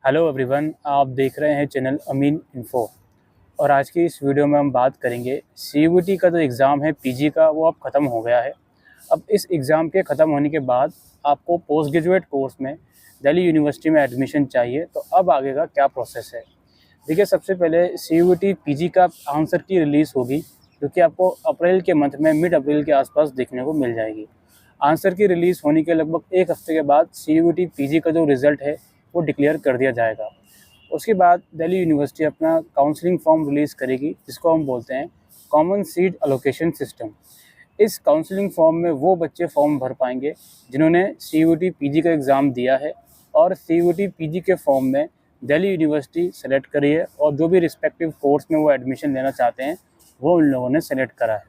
Hello everyone, आप देख रहे हैं चैनल अमीन इन्फो। और आज की इस वीडियो में हम बात करेंगे सीयूईटी का जो एग्ज़ाम है पीजी का, वो अब ख़त्म हो गया है। अब इस एग्ज़ाम के ख़त्म होने के बाद आपको पोस्ट ग्रेजुएट कोर्स में दिल्ली यूनिवर्सिटी में एडमिशन चाहिए। तो अब आगे का क्या प्रोसेस है? देखिए, सबसे पहले सीयूईटी पीजी का आंसर की रिलीज़ होगी, जो कि आपको अप्रैल के मंथ में मिड अप्रैल के आसपास देखने को मिल जाएगी। आंसर की रिलीज़ होने के लगभग एक हफ्ते के बाद सीयूईटी पीजी का जो रिज़ल्ट है वो डिक्लेयर कर दिया जाएगा। उसके बाद दिल्ली यूनिवर्सिटी अपना काउंसलिंग फॉर्म रिलीज़ करेगी, जिसको हम बोलते हैं कॉमन सीट एलोकेशन सिस्टम। इस काउंसलिंग फॉर्म में वो बच्चे फॉर्म भर पाएंगे जिन्होंने सीयूईटी पीजी का एग्ज़ाम दिया है और सीयूईटी पीजी के फॉर्म में दिल्ली यूनिवर्सिटी सेलेक्ट करी है, और जो भी रिस्पेक्टिव कोर्स में वो एडमिशन लेना चाहते हैं वो उन लोगों ने सेलेक्ट करा है।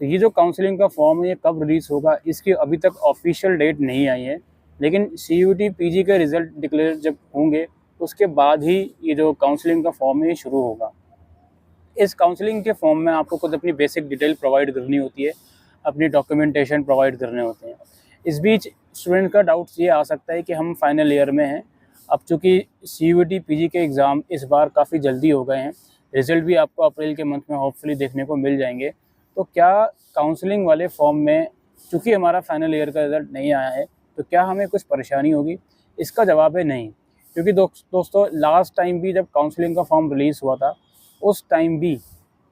तो ये जो काउंसलिंग का फॉर्म है ये कब रिलीज़ होगा, इसकी अभी तक ऑफिशियल डेट नहीं आई है, लेकिन सीयूईटी पीजी के रिज़ल्ट डिक्लेयर जब होंगे उसके बाद ही ये जो काउंसलिंग का फॉर्म है ये शुरू होगा। इस काउंसलिंग के फॉर्म में आपको खुद अपनी बेसिक डिटेल प्रोवाइड करनी होती है, अपनी डॉक्यूमेंटेशन प्रोवाइड करने होते हैं। इस बीच स्टूडेंट का डाउट्स ये आ सकता है कि हम फाइनल ईयर में हैं। अब चूँकि सीयूईटी पीजी के एग्ज़ाम इस बार काफ़ी जल्दी हो गए हैं, रिज़ल्ट भी आपको अप्रैल के मंथ में होपफुली देखने को मिल जाएंगे। तो क्या काउंसलिंग वाले फॉर्म में, चूँकि हमारा फाइनल ईयर का रिज़ल्ट नहीं आया है, तो क्या हमें कुछ परेशानी होगी? इसका जवाब है नहीं। क्योंकि दोस्तों, लास्ट टाइम भी जब काउंसलिंग का फॉर्म रिलीज़ हुआ था, उस टाइम भी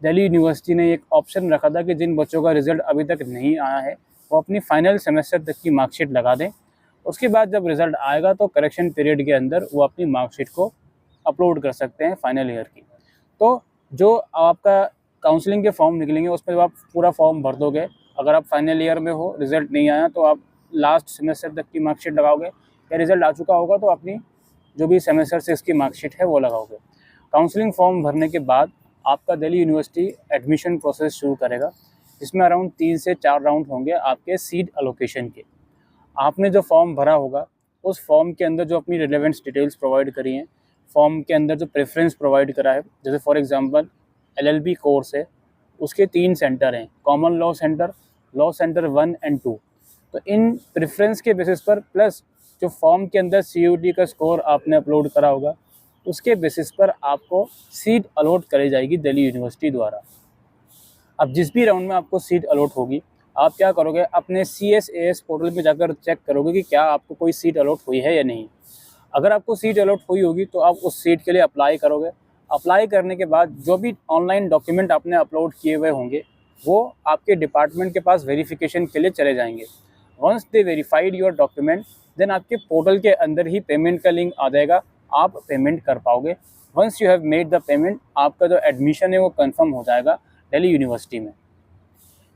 दिल्ली यूनिवर्सिटी ने एक ऑप्शन रखा था कि जिन बच्चों का रिज़ल्ट अभी तक नहीं आया है वो अपनी फाइनल सेमेस्टर तक की मार्कशीट लगा दें। उसके बाद जब रिज़ल्ट आएगा तो करेक्शन पीरियड के अंदर वो अपनी मार्कशीट को अपलोड कर सकते हैं फाइनल ईयर की। तो जो आपका काउंसलिंग के फॉर्म निकलेंगे उसमें जब आप पूरा फॉर्म भर दोगे, अगर आप फाइनल ईयर में हो, रिज़ल्ट नहीं आया, तो आप लास्ट सेमेस्टर तक की मार्कशीट लगाओगे, या रिज़ल्ट आ चुका होगा तो अपनी जो भी सेमेस्टर 6 की मार्कशीट है वो लगाओगे। काउंसलिंग फॉर्म भरने के बाद आपका दिल्ली यूनिवर्सिटी एडमिशन प्रोसेस शुरू करेगा, जिसमें अराउंड 3 से 4 राउंड होंगे आपके सीट एलोकेशन के। आपने जो फॉर्म भरा होगा उस फॉर्म के अंदर जो अपनी रिलेवेंट डिटेल्स प्रोवाइड करी हैं, फॉर्म के अंदर जो प्रेफरेंस प्रोवाइड करा है, जैसे फॉर एग्जांपल एलएलबी कोर्स है, उसके 3 सेंटर हैं, कॉमन लॉ सेंटर 1 एंड 2। तो इन प्रेफरेंस के बेसिस पर प्लस जो फॉर्म के अंदर सीयूईटी का स्कोर आपने अपलोड करा होगा, उसके बेसिस पर आपको सीट अलॉट करी जाएगी दिल्ली यूनिवर्सिटी द्वारा। अब जिस भी राउंड में आपको सीट अलॉट होगी, आप क्या करोगे, अपने CSAS पोर्टल पे जाकर चेक करोगे कि क्या आपको कोई सीट अलॉट हुई है या नहीं। अगर आपको सीट अलॉट हुई होगी तो आप उस सीट के लिए अप्लाई करोगे। अप्लाई करने के बाद जो भी ऑनलाइन डॉक्यूमेंट आपने अपलोड किए हुए होंगे वो आपके डिपार्टमेंट के पास वेरिफिकेशन के लिए चले जाएंगे। Once they verified your document, then आपके पोर्टल के अंदर ही पेमेंट का लिंक आ जाएगा, आप पेमेंट कर पाओगे। Once you have made the payment, आपका जो एडमिशन है वो कंफर्म हो जाएगा दिल्ली यूनिवर्सिटी में।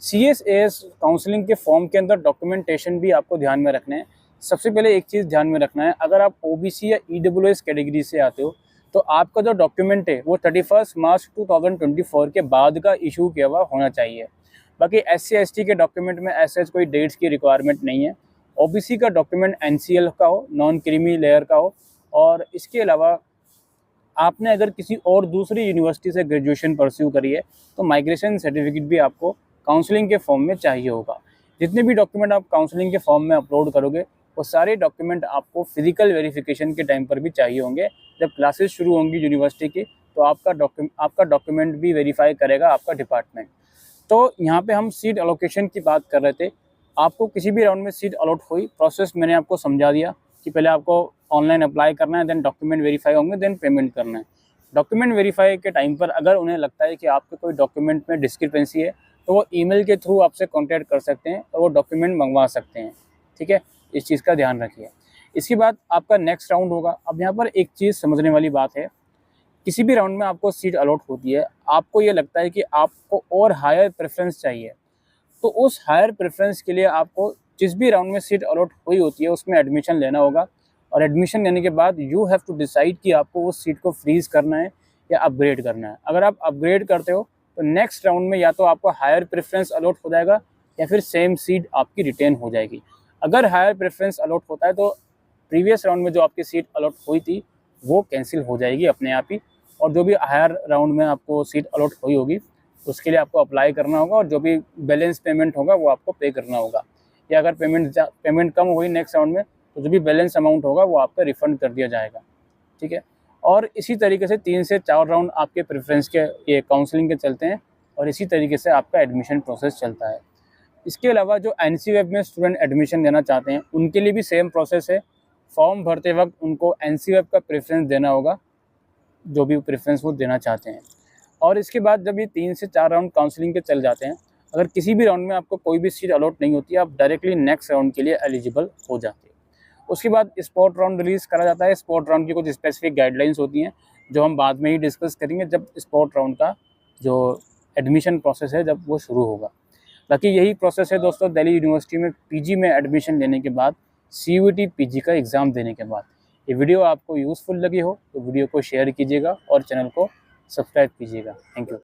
CSAS काउंसलिंग के फॉर्म के अंदर डॉक्यूमेंटेशन भी आपको ध्यान में रखना है। सबसे पहले एक चीज़ ध्यान में रखना है, अगर आप OBC या EWS कैटेगरी से आते हो तो आपका जो डॉक्यूमेंट है वो 31 मार्च 2024 के बाद का इशू किया हुआ होना चाहिए। बाकी SC ST के डॉक्यूमेंट में ऐसे कोई डेट्स की रिक्वायरमेंट नहीं है। OBC का डॉक्यूमेंट NCL का हो, नॉन क्रीमी लेयर का हो, और इसके अलावा आपने अगर किसी और दूसरी यूनिवर्सिटी से ग्रेजुएशन परस्यू करी है तो माइग्रेशन सर्टिफिकेट भी आपको काउंसलिंग के फॉर्म में चाहिए होगा। जितने भी डॉक्यूमेंट आप काउंसलिंग के फॉर्म में अपलोड करोगे वो सारे डॉक्यूमेंट आपको फिजिकल वेरिफिकेशन के टाइम पर भी चाहिए होंगे। जब क्लासेस शुरू होंगी यूनिवर्सिटी की तो आपका डॉक्यूमेंट भी वेरीफाई करेगा आपका डिपार्टमेंट। तो यहाँ पे हम सीट एलोकेशन की बात कर रहे थे। आपको किसी भी राउंड में सीट अलॉट हुई, प्रोसेस मैंने आपको समझा दिया कि पहले आपको ऑनलाइन अप्लाई करना है, देन डॉक्यूमेंट वेरीफाई होंगे, देन पेमेंट करना है। डॉक्यूमेंट वेरीफाई के टाइम पर अगर उन्हें लगता है कि आपके कोई डॉक्यूमेंट में डिस्क्रिपेंसी है तो वो ईमेल के थ्रू आपसे कांटेक्ट कर सकते हैं और वो डॉक्यूमेंट मंगवा सकते हैं। ठीक है, इस चीज़ का ध्यान रखिए। इसके बाद आपका नेक्स्ट राउंड होगा। अब यहाँ पर एक चीज़ समझने वाली बात है, किसी भी राउंड में आपको सीट अलॉट होती है, आपको ये लगता है कि आपको और हायर प्रेफरेंस चाहिए, तो उस हायर प्रेफरेंस के लिए आपको जिस भी राउंड में सीट अलॉट हुई होती है उसमें एडमिशन लेना होगा। और एडमिशन लेने के बाद यू हैव टू डिसाइड कि आपको उस सीट को फ्रीज़ करना है या अपग्रेड करना है। अगर आप अपग्रेड करते हो तो नेक्स्ट राउंड में या तो आपको हायर प्रेफरेंस अलॉट हो जाएगा या फिर सेम सीट आपकी रिटेन हो जाएगी। अगर हायर प्रेफरेंस अलॉट होता है तो प्रीवियस राउंड में जो आपकी सीट अलॉट हुई थी वो कैंसिल हो जाएगी अपने आप ही, और जो भी हायर राउंड में आपको सीट अलॉट हुई होगी उसके लिए आपको अप्लाई करना होगा, और जो भी बैलेंस पेमेंट होगा वो आपको पे करना होगा। या अगर पेमेंट कम हुई नेक्स्ट राउंड में तो जो भी बैलेंस अमाउंट होगा वो आपका रिफ़ंड कर दिया जाएगा। ठीक है। और इसी तरीके से 3 से 4 राउंड आपके प्रेफरेंस के ये काउंसलिंग के चलते हैं और इसी तरीके से आपका एडमिशन प्रोसेस चलता है। इसके अलावा जो एनसीवेब में स्टूडेंट एडमिशन लेना चाहते हैं उनके लिए भी सेम प्रोसेस है। फॉर्म भरते वक्त उनको एनसीवेब का प्रेफरेंस देना होगा, जो भी प्रेफरेंस वो देना चाहते हैं। और इसके बाद जब ये 3 से 4 राउंड काउंसलिंग के चल जाते हैं, अगर किसी भी राउंड में आपको कोई भी सीट अलॉट नहीं होती है, आप डायरेक्टली नेक्स्ट राउंड के लिए एलिजिबल हो जाते हैं। उसके बाद स्पॉट राउंड रिलीज़ करा जाता है। स्पॉट राउंड की कुछ स्पेसिफिक गाइडलाइंस होती हैं जो हम बाद में ही डिस्कस करेंगे जब स्पॉट राउंड का जो एडमिशन प्रोसेस है जब वो शुरू होगा। बाकी यही प्रोसेस है दोस्तों दिल्ली यूनिवर्सिटी में पीजी में एडमिशन लेने के बाद, सीयूईटी पीजी का एग्ज़ाम देने के बाद। ये वीडियो आपको यूज़फुल लगी हो तो वीडियो को शेयर कीजिएगा और चैनल को सब्सक्राइब कीजिएगा। Thank you.